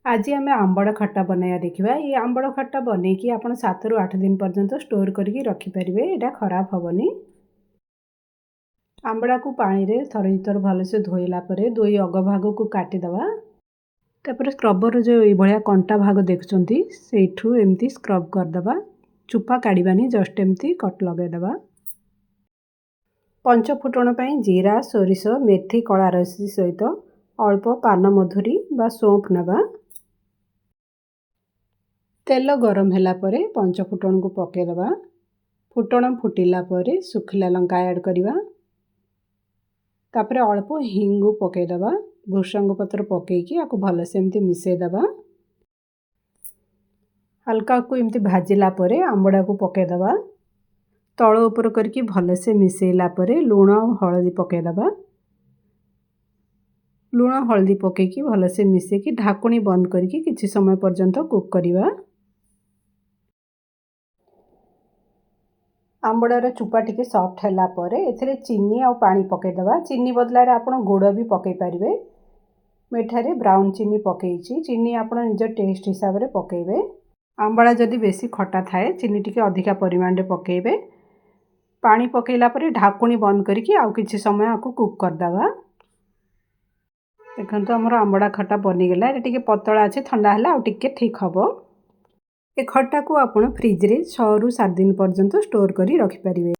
आज आम आंबड़ खट्टा बनाया देखा। ये आंबड़ खट्टा बनईकि आप 7 ରୁ 8 दिन पर्यंत स्टोर करके रखिपारे। यहाँ खराब हेनी। आंबड़ा को पानी रे थर दुथर भलसे धोइला परे दुई अग भाग को काटिदेवा। तापर स्क्रबर जो ये कंटा भाग देखुंत से एमती स्क्रब करदे। चुपा काढ़ानी जस्ट एमती कट लगेदेवा। पंच फुटण जीरा सोरिष मेथी कला रसी सहित अल्प पान मधुरी बा सौंफ नेबा। तेल गरम होला परे पंच फुटण को पकेदेवा। फुटण फुटिला परे सुखिला लंका ऐड करिवा। तापरे अल्प हिंगु पकेदेवा। भृषंग पत्र पकेकी आकु भलसे एमती मिसेदेवा। हल्का को एमती भाजिला परे आंबड़ा को पकेदेवा। तळ उपर करके भलसे मिसेला परे लूण और हळदी पकेदेवा। लूण हळदी पकेकी भलसे मिसेकी ढाकुणी बंद करके किछि समय पर्यंत कुक करिवा। आंबड़ार चुपा टिके सॉफ्ट हैला परे एथिरे चीनी और पानी पकेदेवा। चीनी बदलारे आपण गुड़ भी पकई पारिबे। मिठारे ब्राउन चीनी पकेइची। चीनी आपण निज टेस्ट हिसाब रे पकेइबे। आंबड़ा जदि बेसी खट्टा थाए चीनी टिके अधिका परिमाण रे पकेइबे। पानी पकेइला परे ढाकुणी बंद करके आउ किछि समय आकु कुक करदेवा। देखंतु हमर आंबड़ा खट्टा बनी गेला। ए टिके पतळा अछि ठंडा हैला आउ टिके ठीक हबो। ए खट्टा को आपण फ्रिज रे 6 ରୁ 7 दिन पर्यंत स्टोर करी रखि परिबे।